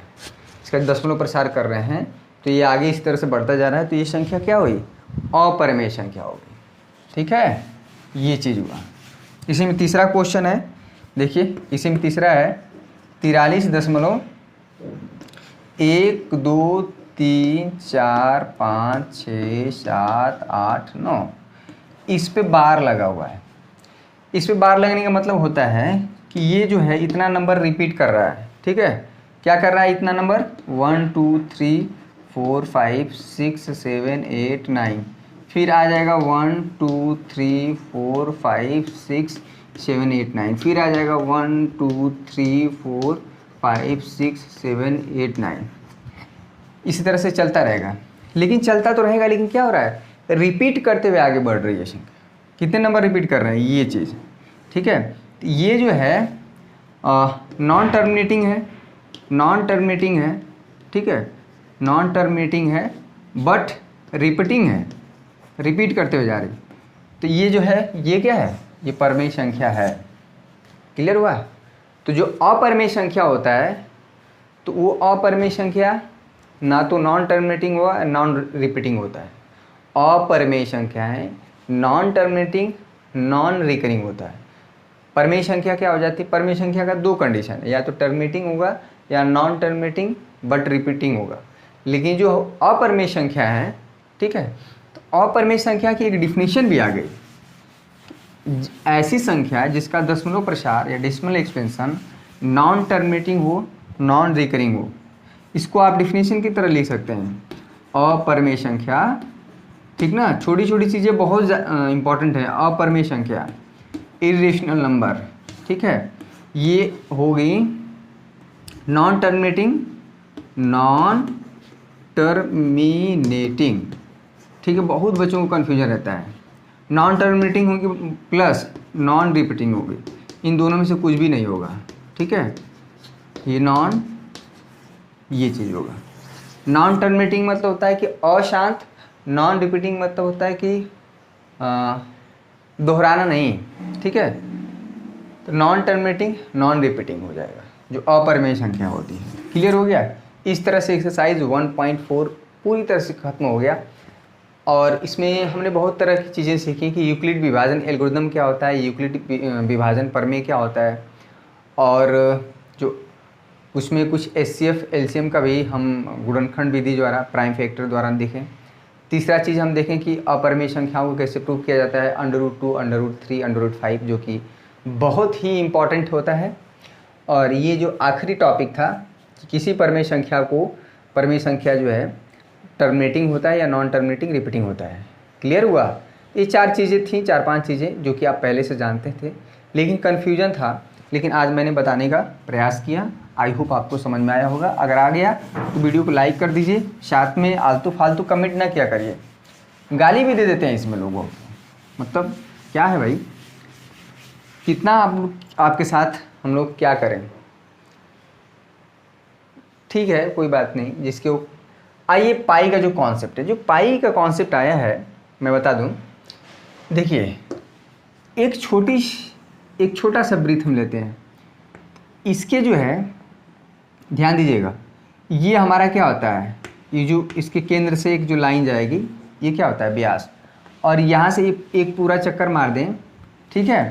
इसका दशमलव प्रसार कर रहे हैं तो ये आगे इस तरह से बढ़ता जा रहा है, तो ये संख्या क्या हुई, अपरिमेय संख्या होगी, ठीक है। ये चीज़ हुआ। इसी में तीसरा क्वेश्चन है, देखिए इसी में तीसरा है 43.1 2 3 4 5 6 7 8 9, इस पे बार लगा हुआ है। इस पे बार लगने का मतलब होता है कि ये जो है इतना नंबर रिपीट कर रहा है, ठीक है। क्या कर रहा है इतना नंबर 1 2 3 4 5 6 7 8 9, फिर आ जाएगा 1 2 3 4 5 6 7 8 9, फिर आ जाएगा 1 2 3 4 5 6 7 8 9। इसी तरह से चलता रहेगा, लेकिन चलता तो रहेगा, लेकिन क्या हो रहा है, रिपीट करते हुए आगे बढ़ रही है संख्या। कितने नंबर रिपीट कर रहे हैं ये चीज़, ठीक है। तो ये जो है नॉन टर्मिनेटिंग है, नॉन टर्मिनेटिंग है, ठीक है, नॉन टर्मिनेटिंग है बट रिपीटिंग है, रिपीट करते हुए जा रही। तो ये जो है ये क्या है, ये परमेय संख्या है। क्लियर हुआ। तो जो अपरमेय संख्या होता है तो वो अपरमेय संख्या ना तो नॉन टर्मिनेटिंग हुआ नॉन रिपीटिंग होता है। अपरमेय संख्या है नॉन टर्मिनेटिंग नॉन रिकरिंग होता है। परमेय संख्या क्या हो जाती है, परमेय संख्या का दो कंडीशन है, या तो टर्मिनेटिंग होगा या नॉन टर्मिनेटिंग बट रिपीटिंग होगा। लेकिन जो अपरमेय संख्या है, ठीक है, तो अपरमेय संख्या की एक डिफिनीशन भी आ गई, ऐसी संख्या जिसका दशमलव प्रसार या डेसिमल एक्सपेंशन नॉन टर्मिनेटिंग हो नॉन रिकरिंग हो। इसको आप डिफिनीशन की तरह लिख सकते हैं, अपरमेय संख्या, ठीक ना, छोटी छोटी चीज़ें बहुत इंपॉर्टेंट है। अपरमेय संख्या इरेशनल नंबर, ठीक है, ये हो गई नॉन टर्मिनेटिंग नॉन टर्मिनेटिंग, ठीक है। बहुत बच्चों को कन्फ्यूजन रहता है, नॉन टर्मिनेटिंग होगी प्लस नॉन रिपीटिंग होगी, इन दोनों में से कुछ भी नहीं होगा, ठीक है। ये नॉन, ये चीज़ होगा। नॉन टर्मिनेटिंग मतलब होता है कि अशांत, नॉन रिपीटिंग मतलब होता है कि दोहराना नहीं, ठीक है। तो नॉन टर्मिनेटिंग नॉन रिपीटिंग हो जाएगा जो अपरमेय संख्या होती है। क्लियर हो गया। इस तरह से एक्सरसाइज 1.4 पूरी तरह से खत्म हो गया। और इसमें हमने बहुत तरह की चीज़ें सीखी कि यूक्लिड विभाजन एल्गोरिदम क्या होता है, यूक्लिड विभाजन प्रमेय क्या होता है, और जो उसमें कुछ HCF LCM का भी हम गुणनखंड विधि द्वारा प्राइम फैक्टर द्वारा देखें। तीसरा चीज़ हम देखें कि अपरमेय संख्याओं को कैसे प्रूव किया जाता है, √2 √3 √5, जो कि बहुत ही इम्पॉर्टेंट होता है। और ये जो आखिरी टॉपिक था कि किसी परमेय संख्या को, परमेय संख्या जो है टर्मिनेटिंग होता है या नॉन टर्मिनेटिंग रिपीटिंग होता है। क्लियर हुआ। ये चार चीज़ें थी, 4-5 चीज़ें जो कि आप पहले से जानते थे, लेकिन कन्फ्यूजन था, लेकिन आज मैंने बताने का प्रयास किया। आई होप आपको समझ में आया होगा। अगर आ गया तो वीडियो को लाइक कर दीजिए, साथ में आलतू फालतू कमेंट ना किया करिए, गाली भी दे देते हैं इसमें लोगों को। मतलब क्या है भाई, कितना आपके साथ हम लोग क्या करें। ठीक है, कोई बात नहीं। जिसके आइए पाई का जो कॉन्सेप्ट है, जो पाई का कॉन्सेप्ट आया है मैं बता दूं। देखिए, एक छोटा सा वृत्त हम लेते हैं, इसके जो है ध्यान दीजिएगा, ये हमारा क्या होता है, ये जो इसके केंद्र से एक जो लाइन जाएगी ये क्या होता है, व्यास। और यहाँ से एक पूरा चक्कर मार दें, ठीक है,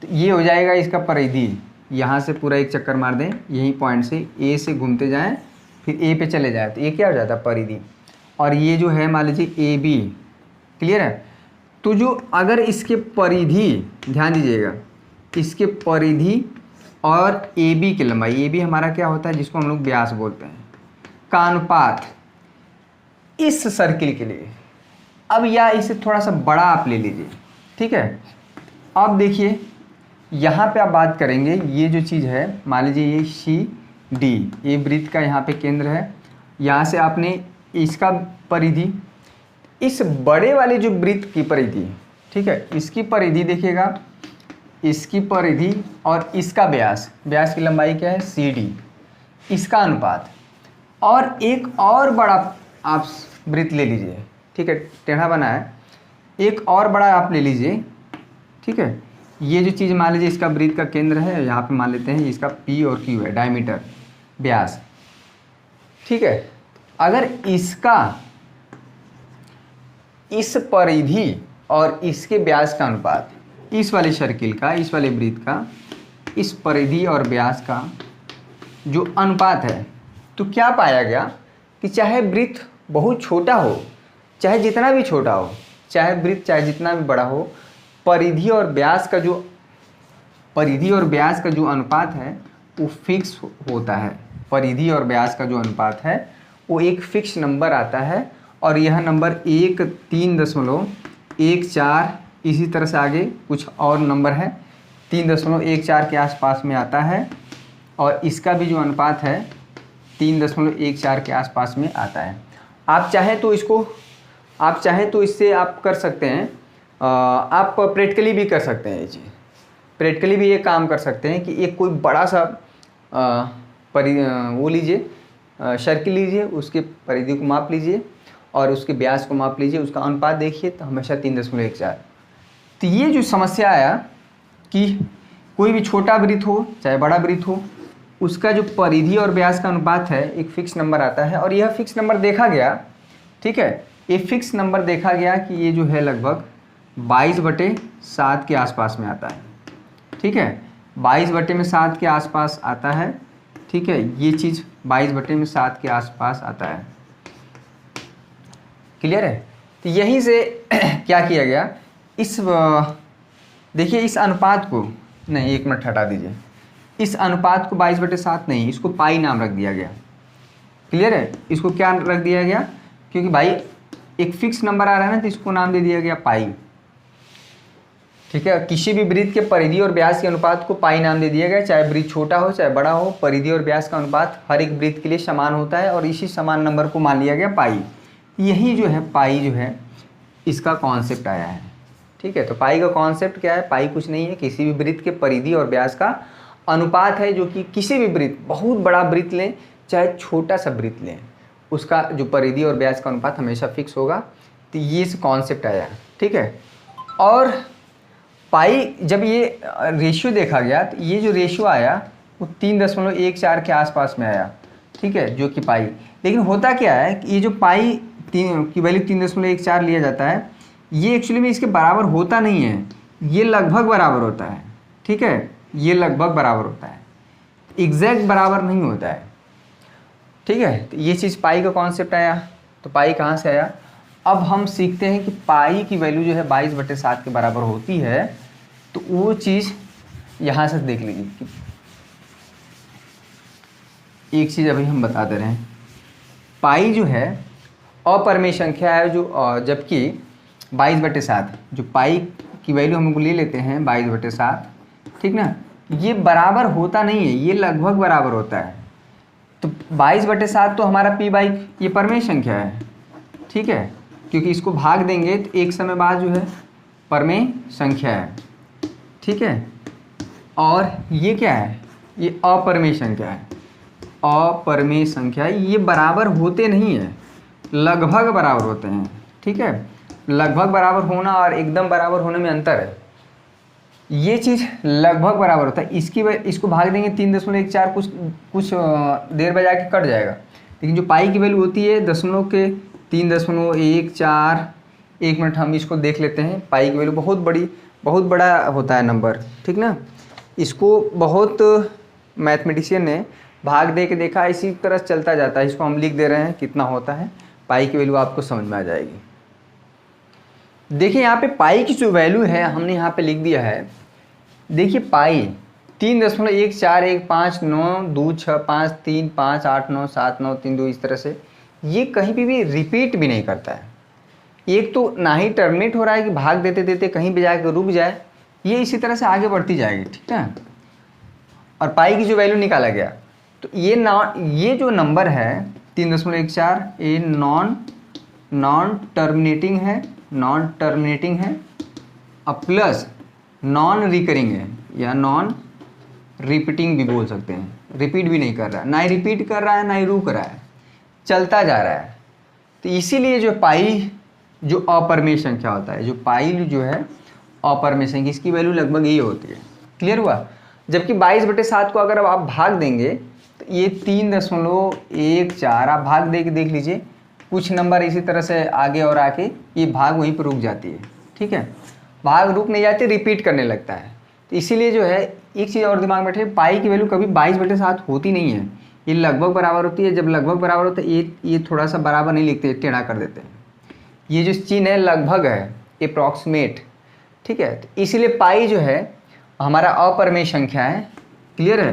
तो ये हो जाएगा इसका परिधि। यहाँ से पूरा एक चक्कर मार दें, यही पॉइंट से ए से घूमते जाएं, फिर ए पे चले जाए, तो ये क्या हो जाता है, परिधि। और ये जो है मान लीजिए AB। क्लियर है। तो जो अगर इसके परिधि, ध्यान दीजिएगा, इसके परिधि और AB की लंबाई, AB हमारा क्या होता है जिसको हम लोग व्यास बोलते हैं, का अनुपात इस सर्किल के लिए, अब या इसे थोड़ा सा बड़ा आप ले लीजिए, ठीक है। अब देखिए यहाँ पे आप बात करेंगे, ये जो चीज़ है मान लीजिए ये CD, ये वृत्त का यहाँ पे केंद्र है, यहाँ से आपने इसका परिधि, इस बड़े वाले जो वृत्त की परिधि, ठीक है, इसकी परिधि देखिएगा, इसकी परिधि और इसका व्यास, व्यास की लंबाई क्या है CD, इसका अनुपात। और एक और बड़ा आप वृत्त ले लीजिए, ठीक है, टेढ़ा बना है, एक और बड़ा आप ले लीजिए, ठीक है। ये जो चीज़ मान लीजिए इसका वृत्त का केंद्र है, यहाँ पे मान लेते हैं इसका P और Q है, डायमीटर, व्यास, ठीक है। अगर इसका, इस परिधि और इसके व्यास का अनुपात, इस वाले सर्किल का, इस वाले वृत्त का, इस परिधि और व्यास का जो अनुपात है, तो क्या पाया गया कि चाहे वृत्त बहुत छोटा हो, चाहे जितना भी छोटा हो, चाहे वृत्त चाहे जितना भी बड़ा हो, परिधि और व्यास का जो अनुपात है वो फिक्स होता है। परिधि और व्यास का जो अनुपात है वो एक फिक्स नंबर आता है, और यह नंबर 3.14 इसी तरह से आगे कुछ और नंबर है 3.14 के आसपास में आता है, और इसका भी जो अनुपात है 3.14 के आसपास में आता है। आप चाहें तो इससे आप कर सकते हैं, आप प्रैक्टिकली भी कर सकते हैं। ये चीज़ प्रैक्टिकली भी ये काम कर सकते हैं कि एक कोई बड़ा सा वो लीजिए, सर्किल लीजिए, उसके परिधि को माप लीजिए और उसके व्यास को माप लीजिए, उसका अनुपात देखिए तो हमेशा 3.14। तो ये जो समस्या आया कि कोई भी छोटा वृत्त हो चाहे बड़ा वृत्त हो, उसका जो परिधि और व्यास का अनुपात है एक फिक्स नंबर आता है, और यह फिक्स नंबर देखा गया, ठीक है, ये फिक्स नंबर देखा गया कि ये जो है लगभग 22/7 के आसपास में आता है, ठीक है, 22/7 के आसपास आता है, ठीक है, ये चीज़ 22/7 के आसपास आता है। क्लियर है? तो यहीं से क्या किया गया, इस देखिए इस अनुपात को, नहीं 1 मिनट हटा दीजिए, इस अनुपात को 22/7 नहीं, इसको पाई नाम रख दिया गया। क्लियर है? इसको क्या रख दिया गया, क्योंकि भाई एक फिक्स नंबर आ रहा है ना, तो इसको नाम दे दिया गया पाई। ठीक है, किसी भी वृत्त के परिधि और व्यास के अनुपात को पाई नाम दे दिया गया, चाहे वृत्त छोटा हो चाहे बड़ा हो, परिधि और व्यास का अनुपात हर एक वृत्त के लिए समान होता है, और इसी समान नंबर को मान लिया गया पाई। यही जो है पाई जो है इसका कॉन्सेप्ट आया है। ठीक है, तो पाई का कॉन्सेप्ट क्या है, पाई कुछ नहीं है, किसी भी वृत्त के परिधि और व्यास का अनुपात है, जो कि किसी भी वृत्त, बहुत बड़ा वृत्त लें चाहे छोटा सा वृत्त लें, उसका जो परिधि और व्यास का अनुपात हमेशा फिक्स होगा। तो ये कॉन्सेप्ट आया। ठीक है, और पाई जब ये रेशियो देखा गया तो ये जो रेशियो आया वो 3.14 के आसपास में आया। ठीक है, जो कि पाई, लेकिन होता क्या है कि ये जो पाई की वैल्यू 3.14 लिया जाता है, ये एक्चुअली में इसके बराबर होता नहीं है, ये लगभग बराबर होता है। ठीक है, ये लगभग बराबर होता है, एग्जैक्ट बराबर नहीं होता है। ठीक है, तो ये चीज़ पाई का कॉन्सेप्ट आया। तो पाई कहाँ से आया, अब हम सीखते हैं कि पाई की वैल्यू जो है 22/7 के बराबर होती है, तो वो चीज़ यहाँ से देख लीजिए कि एक चीज़ अभी हम बता दे रहे हैं, पाई जो है अपरिमेय संख्या है, जो जबकि 22/7 जो पाई की वैल्यू हम लोग ले लेते हैं 22/7, ठीक ना, ये बराबर होता नहीं है, ये लगभग बराबर होता है। तो 22/7 तो हमारा पी बाई ये परमेय संख्या है। ठीक है, क्योंकि इसको भाग देंगे तो एक समय बाद जो है परमेय संख्या है। ठीक है, और ये क्या है, ये अपरिमेय संख्या है। अपरिमेय संख्या ये बराबर होते नहीं है, लगभग बराबर होते हैं। ठीक है, लगभग बराबर होना और एकदम बराबर होने में अंतर है। ये चीज़ लगभग बराबर होता है, इसको भाग देंगे 3.14, कुछ देर में जाके कट जाएगा, लेकिन जो पाई की वैल्यू होती है दशमलव के 3.14, 1 मिनट हम इसको देख लेते हैं। पाई की वैल्यू बहुत बड़ा होता है नंबर, ठीक ना, इसको बहुत मैथमेटिशियन ने भाग दे के देखा, इसी तरह चलता जाता है। इसको हम लिख दे रहे हैं कितना होता है, पाई की वैल्यू आपको समझ में आ जाएगी। देखिए यहाँ पे पाई की जो वैल्यू है हमने यहाँ पे लिख दिया है। देखिए पाई 3.1415926535835892 इस तरह से, ये कहीं भी रिपीट भी नहीं करता है। एक तो ना ही टर्मिनेट हो रहा है कि भाग देते देते कहीं भी जाकर रुक जाए, ये इसी तरह से आगे बढ़ती जाएगी। ठीक है, और पाई की जो वैल्यू निकाला गया, तो ये जो नंबर है 3.14 ये नॉन टर्मिनेटिंग है, और प्लस नॉन रिकरिंग है, या नॉन रिपीटिंग भी बोल सकते हैं। रिपीट भी नहीं कर रहा है, ना ही रिपीट कर रहा है ना ही रुक रहा है, चलता जा रहा है। तो इसीलिए जो पाई जो अपरिमेय संख्या होता है, जो पाई जो है अपरिमेय संख्या, इसकी वैल्यू लगभग यही होती है। क्लियर हुआ? जबकि 22/7 को अगर आप भाग देंगे तो ये 3.14 आप भाग दे के देख लीजिए, कुछ नंबर इसी तरह से आगे और आके ये भाग वहीं पर रुक जाती है। ठीक है, भाग रुक नहीं जाती, रिपीट करने लगता है। तो इसीलिए जो है एक चीज़ और दिमाग में बैठे, पाई की वैल्यू कभी 22/7 होती नहीं है, ये लगभग बराबर होती है। जब लगभग बराबर होता है ये थोड़ा सा बराबर नहीं लिखते, टेढ़ा कर देते हैं। ये जो चिन्ह है लगभग है, अप्रॉक्सीमेट। ठीक है, तो इसीलिए पाई जो है हमारा अपरिमेय संख्या है। क्लियर है,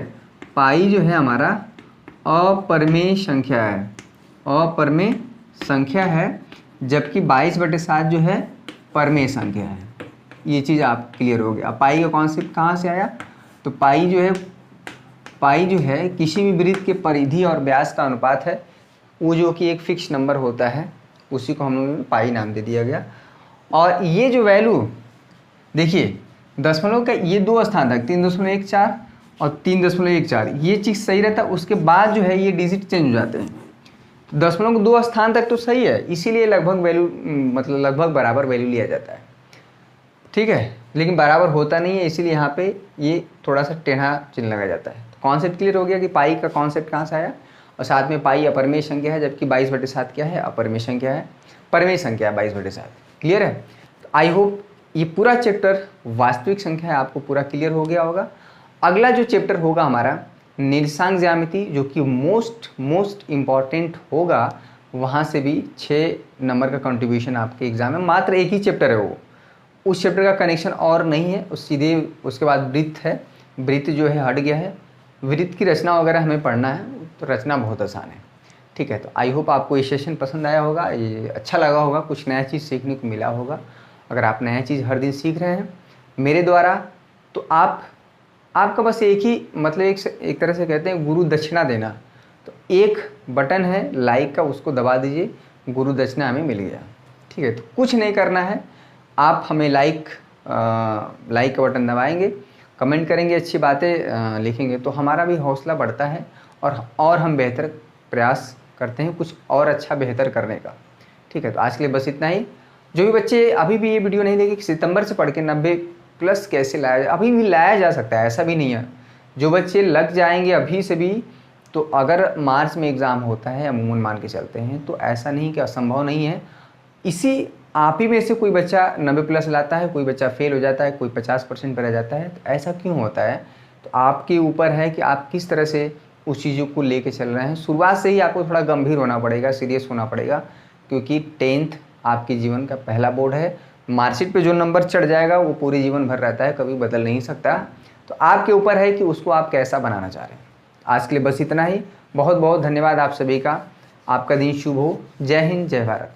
पाई जो है हमारा अपरिमेय संख्या है, अपरिमेय संख्या है, जबकि 22/7 जो है परिमेय संख्या है। ये चीज़ आप क्लियर हो गया। अब पाई का कॉन्सेप्ट कहाँ से आया? तो पाई जो है किसी भी वृत्त के परिधि और व्यास का अनुपात है, वो जो कि एक फिक्स नंबर होता है, उसी को हम लोगों ने पाई नाम दे दिया गया। और ये जो वैल्यू देखिए दशमलव का ये 2 स्थान तक 3.14 और 3.14 ये चीज़ सही रहता है। उसके बाद जो है ये डिजिट चेंज हो जाते हैं। तो दशमलव के 2 स्थान तक तो सही है, इसीलिए लगभग वैल्यू मतलब लगभग बराबर वैल्यू लिया जाता है, ठीक है। लेकिन बराबर होता नहीं है, इसीलिए यहाँ पे ये थोड़ा सा टेढ़ा चिन्ह लगा जाता है। तो कॉन्सेप्ट क्लियर हो गया कि पाई का कॉन्सेप्ट कहाँ से आया। और साथ में पाई अपरिमेय संख्या है, जबकि 22/7 क्या है? अपरिमेय संख्या है, परिमेय संख्या है 22/7। क्लियर है? तो आई होप ये पूरा चैप्टर वास्तविक संख्या है आपको पूरा क्लियर हो गया होगा। अगला जो चैप्टर होगा हमारा निर्देशांक ज्यामिति, जो कि मोस्ट इम्पॉर्टेंट होगा। वहाँ से भी 6 नंबर का कंट्रीब्यूशन आपके एग्जाम में, मात्र एक ही चैप्टर है वो, उस चैप्टर का कनेक्शन और नहीं है। उस सीधे उसके बाद वृत्त है, वृत्त जो है हट गया है। वृत्त की रचना वगैरह हमें पढ़ना है, तो रचना बहुत आसान है, ठीक है। तो आई होप आपको ये सेशन पसंद आया होगा, ये अच्छा लगा होगा, कुछ नया चीज़ सीखने को मिला होगा। अगर आप नया चीज़ हर दिन सीख रहे हैं मेरे द्वारा, तो आपका बस एक ही मतलब एक तरह से कहते हैं गुरु दक्षिणा देना। तो एक बटन है लाइक का, उसको दबा दीजिए, गुरु दक्षिणा हमें मिल गया, ठीक है। तो कुछ नहीं करना है, आप हमें लाइक का बटन दबाएंगे, कमेंट करेंगे, अच्छी बातें लिखेंगे, तो हमारा भी हौसला बढ़ता है और हम बेहतर प्रयास करते हैं कुछ और अच्छा बेहतर करने का, ठीक है। तो आज के लिए बस इतना ही। जो भी बच्चे अभी भी ये वीडियो नहीं देखे, सितंबर से पढ़ के 90+ कैसे लाया जाए, अभी भी लाया जा सकता है, ऐसा भी नहीं है। जो बच्चे लग जाएंगे अभी से भी, तो अगर मार्च में एग्ज़ाम होता है, अमूमन मान के चलते हैं, तो ऐसा नहीं कि असंभव नहीं है। इसी आप ही में से कोई बच्चा 90+ लाता है, कोई बच्चा फेल हो जाता है, कोई 50% पर रह जाता है। तो ऐसा क्यों होता है? तो आपके ऊपर है कि आप किस तरह से उस चीज़ों को लेके चल रहे हैं। शुरुआत से ही आपको थोड़ा गंभीर होना पड़ेगा, सीरियस होना पड़ेगा, क्योंकि 10th आपके जीवन का पहला बोर्ड है। मार्कशीट पे जो नंबर चढ़ जाएगा वो पूरे जीवन भर रहता है, कभी बदल नहीं सकता। तो आपके ऊपर है कि उसको आप कैसा बनाना चाह रहे हैं। आज के लिए बस इतना ही। बहुत बहुत धन्यवाद आप सभी का। आपका दिन शुभ हो। जय हिंद, जय भारत।